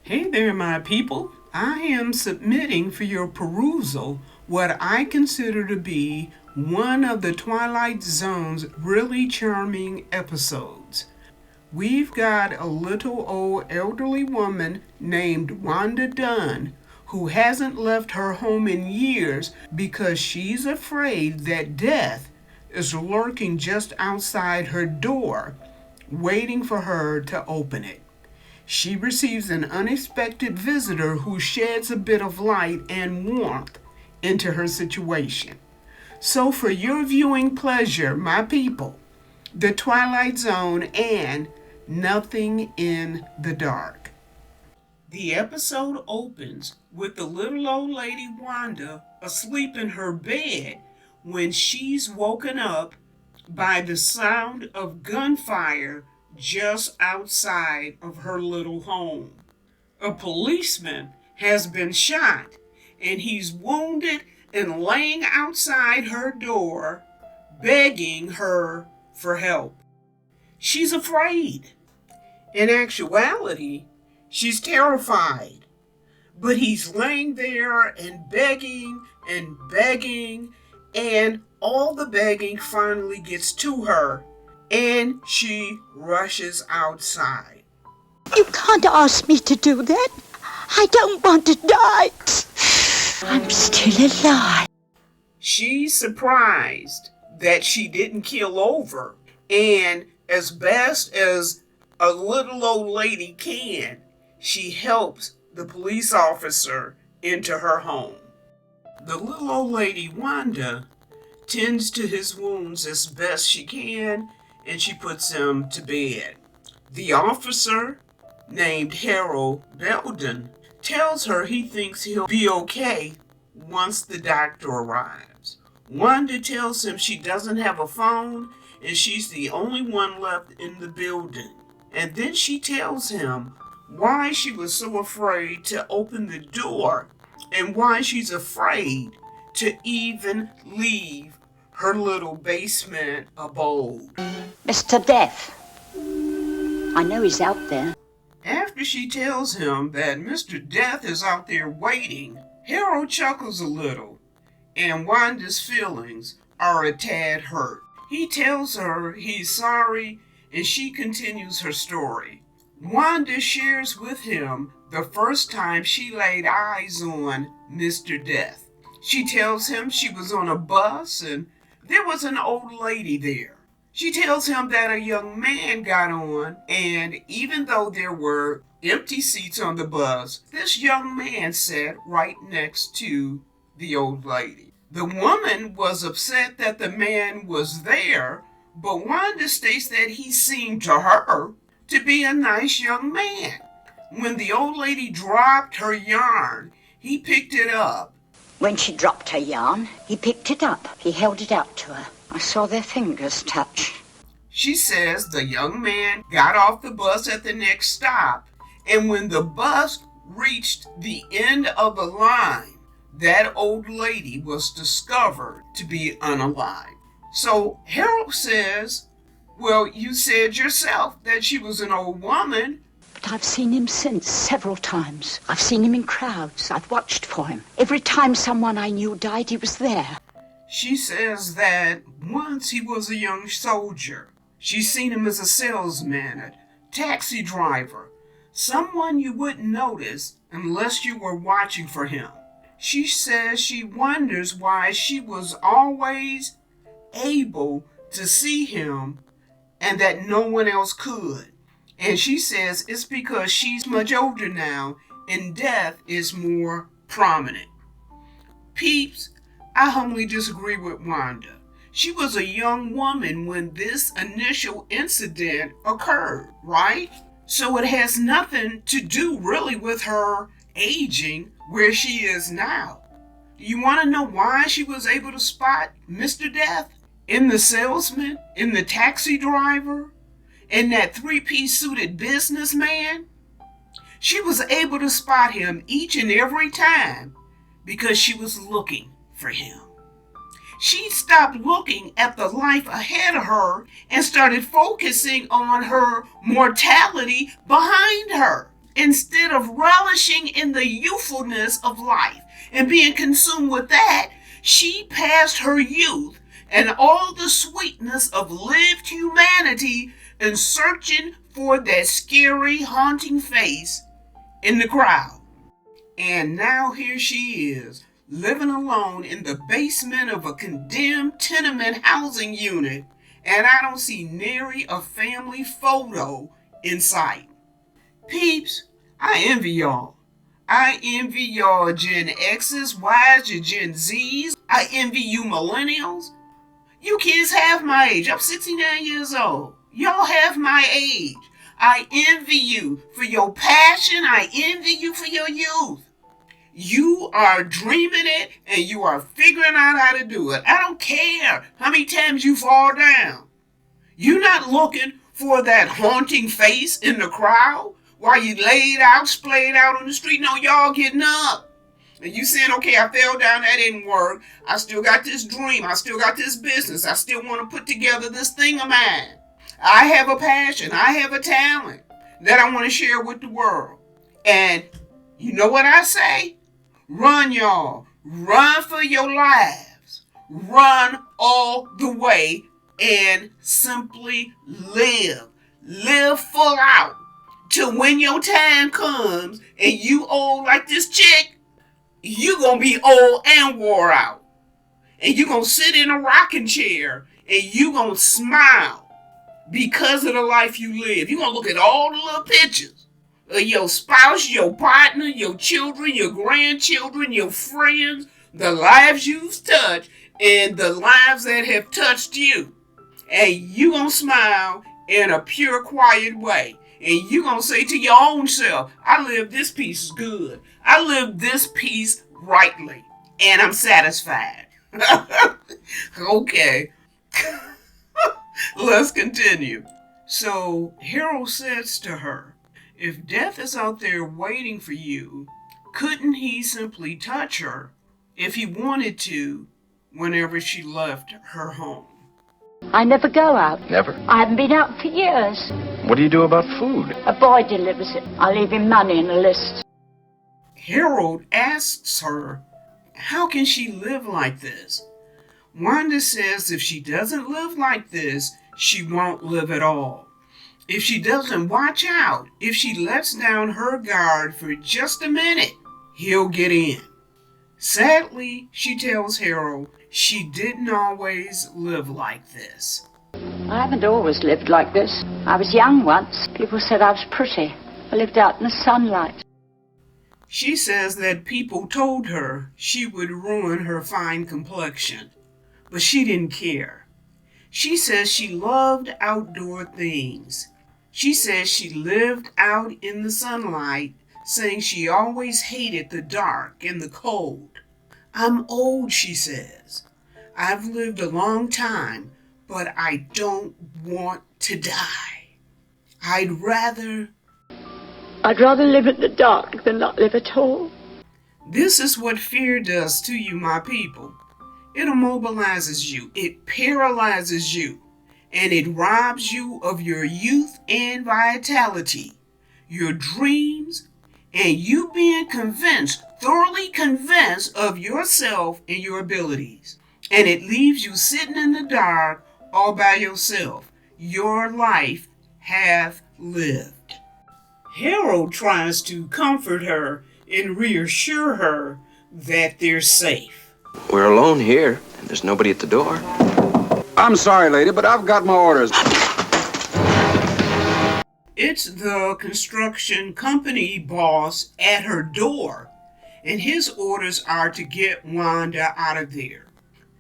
Hey there, my people. I am submitting for your perusal what I consider to be one of the Twilight Zone's really charming episodes. We've got a little old elderly woman named Wanda Dunn who hasn't left her home in years because she's afraid that death is lurking just outside her door, waiting for her to open it. She receives an unexpected visitor who sheds a bit of light and warmth into her situation. So, for your viewing pleasure, my people, The Twilight Zone and Nothing in the Dark. The episode opens with the little old lady Wanda asleep in her bed when she's woken up by the sound of gunfire just outside of her little home. A policeman has been shot and he's wounded and laying outside her door, begging her for help. She's afraid. In actuality, she's terrified. But he's laying there and begging, and all the begging finally gets to her, and she rushes outside. You can't ask me to do that. I don't want to die. I'm still alive. She's surprised that she didn't keel over, and as best as a little old lady can, she helps the police officer into her home. The little old lady, Wanda, tends to his wounds as best she can, and she puts him to bed. The officer, named Harold Beldon, tells her he thinks he'll be okay once the doctor arrives. Wanda tells him she doesn't have a phone and she's the only one left in the building. And then she tells him why she was so afraid to open the door and why she's afraid to even leave her little basement abode. Mr. Death. I know he's out there. After she tells him that Mr. Death is out there waiting, Harold chuckles a little, and Wanda's feelings are a tad hurt. He tells her he's sorry, and she continues her story. Wanda shares with him the first time she laid eyes on Mr. Death. She tells him she was on a bus and there was an old lady there. She tells him that a young man got on, and even though there were empty seats on the bus, this young man sat right next to the old lady. The woman was upset that the man was there, but Wanda states that he seemed to her to be a nice young man. When the old lady dropped her yarn, he picked it up. When she dropped her yarn, he picked it up. He held it out to her. I saw their fingers touch. She says the young man got off the bus at the next stop, and when the bus reached the end of the line, that old lady was discovered to be unalive. So Harold says, well, you said yourself that she was an old woman. But I've seen him since several times. I've seen him in crowds. I've watched for him. Every time someone I knew died, he was there. She says that once he was a young soldier. She's seen him as a salesman, a taxi driver, someone you wouldn't notice unless you were watching for him. She says she wonders why she was always able to see him and that no one else could. And she says it's because she's much older now and death is more prominent. Peeps, I humbly disagree with Wanda. She was a young woman when this initial incident occurred, right? So it has nothing to do really with her aging where she is now. Do you want to know why she was able to spot Mr. Death? In the salesman? In the taxi driver? In that three-piece suited businessman? She was able to spot him each and every time because she was looking for him. She stopped looking at the life ahead of her and started focusing on her mortality behind her. Instead of relishing in the youthfulness of life and being consumed with that, she passed her youth and all the sweetness of lived humanity in searching for that scary, haunting face in the crowd. And now here she is, living alone in the basement of a condemned tenement housing unit, and I don't see nary a family photo in sight. Peeps, I envy y'all. I envy y'all Gen X's, Y's, your Gen Z's. I envy you millennials. You kids half my age. I'm 69 years old. Y'all half my age. I envy you for your passion. I envy you for your youth. You are dreaming it and you are figuring out how to do it. I don't care how many times you fall down. You're not looking for that haunting face in the crowd while you laid out, splayed out on the street. No, y'all getting up. And you saying, okay, I fell down, that didn't work. I still got this dream. I still got this business. I still want to put together this thing of mine. I have a passion. I have a talent that I want to share with the world. And you know what I say? Run, y'all. Run for your lives. Run all the way and simply live. Live full out. Till when your time comes and you old like this chick, you gonna be old and wore out. And you gonna sit in a rocking chair and you gonna smile because of the life you live. You gonna look at all the little pictures of your spouse, your partner, your children, your grandchildren, your friends, the lives you've touched, and the lives that have touched you. And you gonna smile in a pure, quiet way. And you gonna say to your own self, I live this piece good. I live this piece rightly. And I'm satisfied. Okay. Let's continue. So Harold says to her, if death is out there waiting for you, couldn't he simply touch her if he wanted to whenever she left her home? I never go out. Never? I haven't been out for years. What do you do about food? A boy delivers it. I leave him money and a list. Harold asks her, how can she live like this? Wanda says if she doesn't live like this, she won't live at all. If she doesn't watch out, if she lets down her guard for just a minute, he'll get in. Sadly, she tells Harold she didn't always live like this. I haven't always lived like this. I was young once. People said I was pretty. I lived out in the sunlight. She says that people told her she would ruin her fine complexion, but she didn't care. She says she loved outdoor things. She says she lived out in the sunlight, saying she always hated the dark and the cold. I'm old, she says. I've lived a long time, but I don't want to die. I'd rather live in the dark than not live at all. This is what fear does to you, my people. It immobilizes you, it paralyzes you, and it robs you of your youth and vitality, your dreams, and you being convinced, thoroughly convinced of yourself and your abilities. And it leaves you sitting in the dark all by yourself, your life half lived. Harold tries to comfort her and reassure her that they're safe. We're alone here, and there's nobody at the door. I'm sorry, lady, but I've got my orders. It's the construction company boss at her door, and his orders are to get Wanda out of there.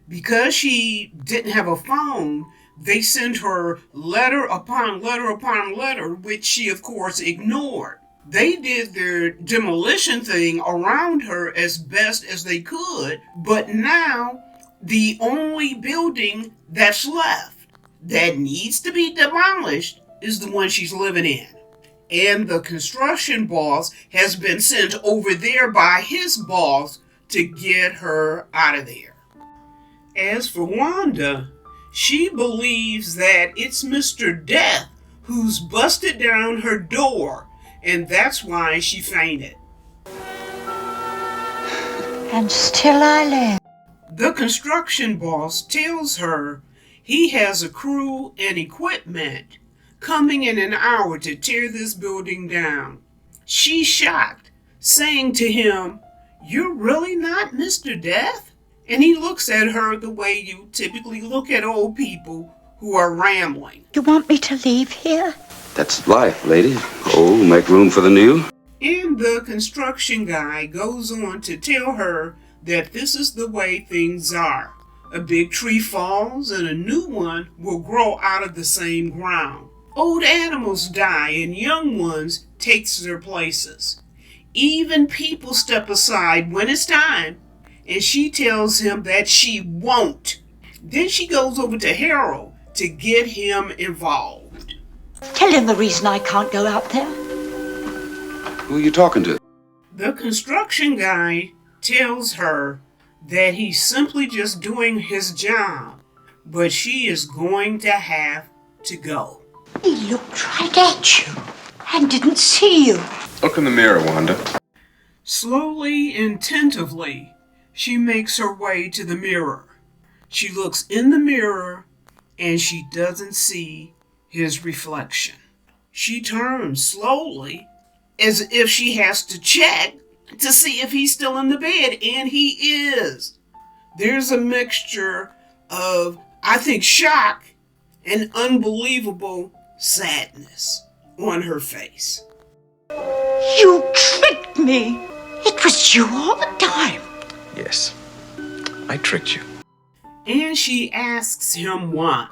Because she didn't have a phone, they sent her letter upon letter upon letter, which she, of course, ignored. They did their demolition thing around her as best as they could, but now the only building that's left that needs to be demolished is the one she's living in. And the construction boss has been sent over there by his boss to get her out of there. As for Wanda, she believes that it's Mr. Death who's busted down her door and that's why she fainted. And still I live. The construction boss tells her he has a crew and equipment coming in an hour to tear this building down. She's shocked, saying to him, "You're really not Mr. Death?" And he looks at her the way you typically look at old people who are rambling. You want me to leave here? That's life, lady. Oh, make room for the new. And the construction guy goes on to tell her that this is the way things are. A big tree falls and a new one will grow out of the same ground. Old animals die and young ones take their places. Even people step aside when it's time, and she tells him that she won't. Then she goes over to Harold to get him involved. Tell him the reason I can't go out there. Who are you talking to? The construction guy tells her that he's simply just doing his job, but she is going to have to go. He looked right at you and didn't see you. Look in the mirror, Wanda. Slowly and tentatively, she makes her way to the mirror. She looks in the mirror and she doesn't see his reflection. She turns slowly as if she has to check to see if he's still in the bed, and he is. There's a mixture of, I think, shock and unbelievable sadness on her face. You tricked me. It was you all the time. Yes, I tricked you. And she asks him why.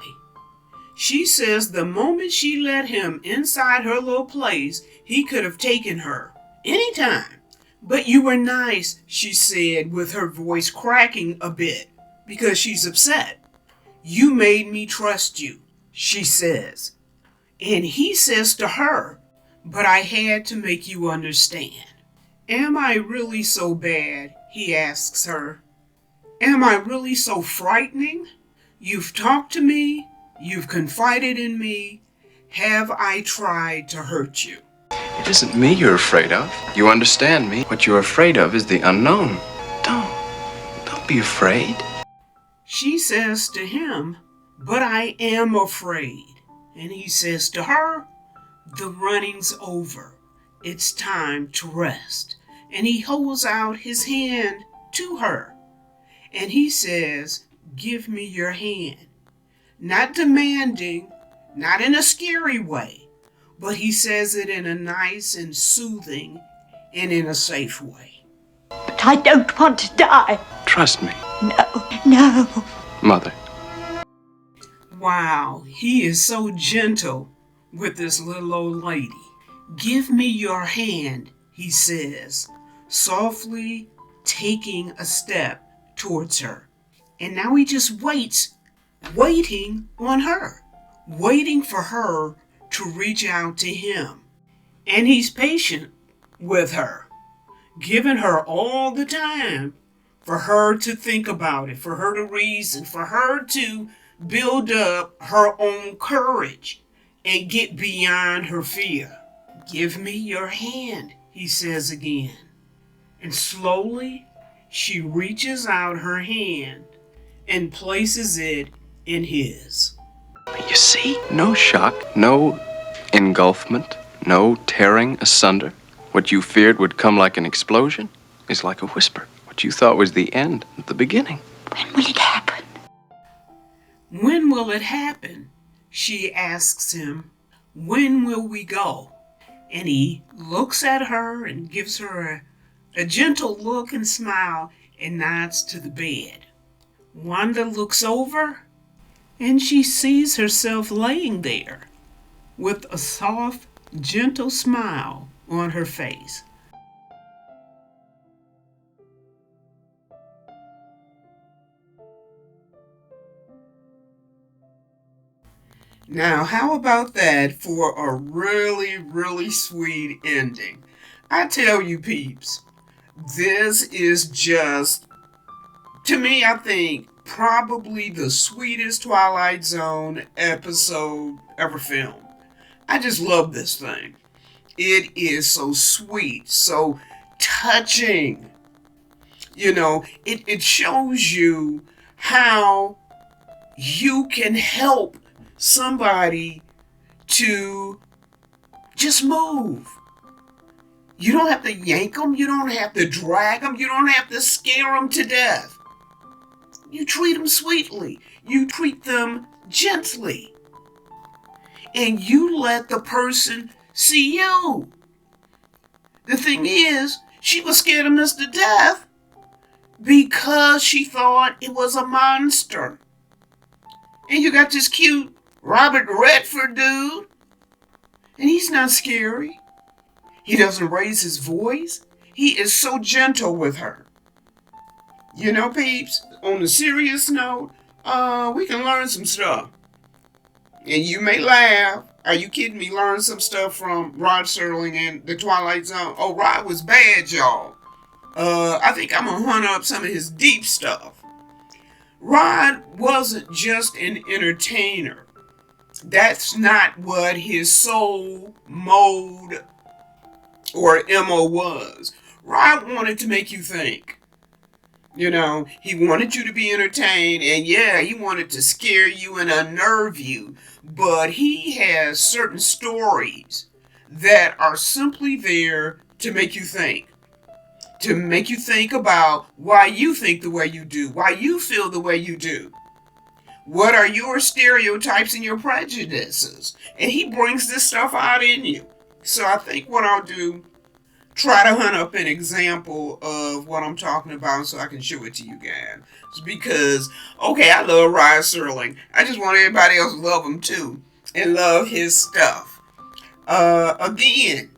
She says the moment she let him inside her little place, he could have taken her anytime. But you were nice, she said, with her voice cracking a bit because she's upset. You made me trust you, she says. And he says to her, but I had to make you understand. Am I really so bad? He asks her. Am I really so frightening? You've talked to me. You've confided in me. Have I tried to hurt you? It isn't me you're afraid of. You understand me. What you're afraid of is the unknown. Don't be afraid. She says to him, but I am afraid. And he says to her, the running's over. It's time to rest. And he holds out his hand to her. And he says, give me your hand. Not demanding, not in a scary way, but he says it in a nice and soothing and in a safe way. But I don't want to die. Trust me. No. Mother. Wow, he is so gentle with this little old lady. Give me your hand, he says, softly taking a step towards her. And now he just waits, waiting on her, waiting for her to reach out to him. And he's patient with her, giving her all the time for her to think about it, for her to reason, for her to build up her own courage and get beyond her fear. Give me your hand, he says again. And slowly, she reaches out her hand and places it in his. You see? No shock, no engulfment, no tearing asunder. What you feared would come like an explosion is like a whisper. What you thought was the end at the beginning. When will it happen? When will it happen? She asks him. When will we go? And he looks at her and gives her a gentle look and smile and nods to the bed. Wanda looks over and she sees herself laying there with a soft, gentle smile on her face. Now, how about that for a really, really sweet ending? I tell you, peeps, this is just, to me, I think, probably the sweetest Twilight Zone episode ever filmed. I just love this thing. It is so sweet, so touching. It shows you how you can help somebody to just move. You don't have to yank them. You don't have to drag them. You don't have to scare them to death. You treat them sweetly. You treat them gently. And you let the person see you. The thing is, she was scared of Mr. Death because she thought it was a monster. And you got this cute Robert Redford dude, and he's not scary. He doesn't raise his voice. He is so gentle with her. Peeps, on a serious note, we can learn some stuff. And you may laugh. Are you kidding me? Learn some stuff from Rod Serling and the Twilight Zone. Oh, Rod was bad, y'all. I think I'm going to hunt up some of his deep stuff. Rod wasn't just an entertainer. That's not what his soul mode or MO was. Rod wanted to make you think. He wanted you to be entertained, and yeah, he wanted to scare you and unnerve you, but he has certain stories that are simply there to make you think. To make you think about why you think the way you do, why you feel the way you do. What are your stereotypes and your prejudices? And he brings this stuff out in you. So I think what I'll do, try to hunt up an example of what I'm talking about so I can show it to you guys. It's because, okay, I love Rod Serling. I just want everybody else to love him too. And love his stuff. Again,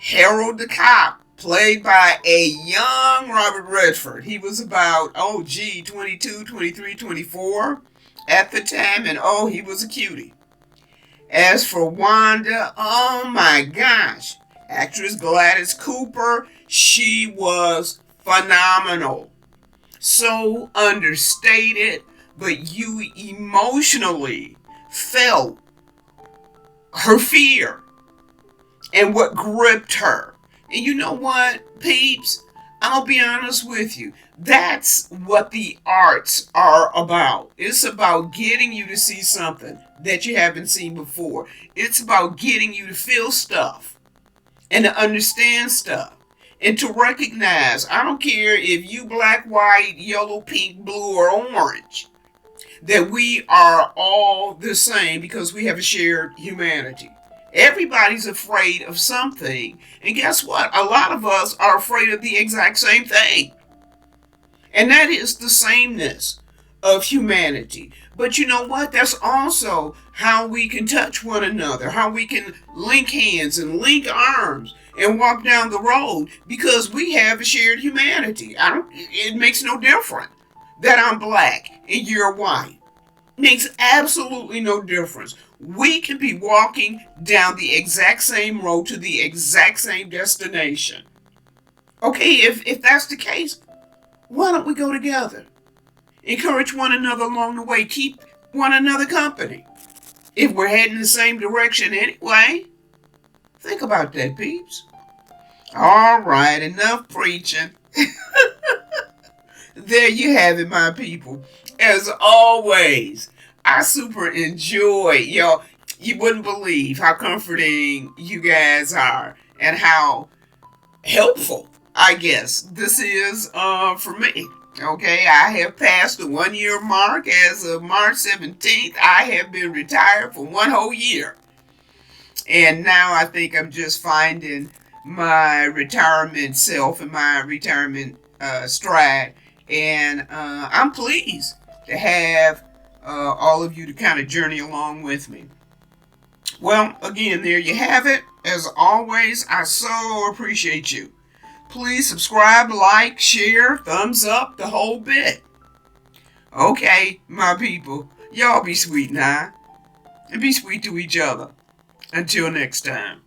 Harold the Cop, played by a young Robert Redford. He was about, 22, 23, 24 at the time. And he was a cutie. As for Wanda, oh my gosh. Actress Gladys Cooper, she was phenomenal. So understated, but you emotionally felt her fear and what gripped her. And you know what, peeps? I'll be honest with you. That's what the arts are about. It's about getting you to see something that you haven't seen before. It's about getting you to feel stuff and to understand stuff and to recognize, I don't care if you black, white, yellow, pink, blue, or orange, that we are all the same because we have a shared humanity. Everybody's afraid of something. And guess what? A lot of us are afraid of the exact same thing. And that is the sameness of humanity. But you know what? That's also how we can touch one another, how we can link hands and link arms and walk down the road because we have a shared humanity. It makes no difference that I'm black and you're white. It makes absolutely no difference. We can be walking down the exact same road to the exact same destination. Okay, if that's the case, why don't we go together? Encourage one another along the way. Keep one another company. If we're heading the same direction anyway, think about that, peeps. All right, enough preaching. There you have it, my people. As always, I super enjoy, y'all. You wouldn't believe how comforting you guys are and how helpful, I guess, this is for me. Okay, I have passed the 1 year mark. As of March 17th, I have been retired for 1 whole year. And now I think I'm just finding my retirement self and my retirement stride. And I'm pleased to have all of you to kind of journey along with me. Well, again, there you have it. As always, I so appreciate you. Please subscribe, like, share, thumbs up, the whole bit. Okay, my people, y'all be sweet now. And be sweet to each other. Until next time.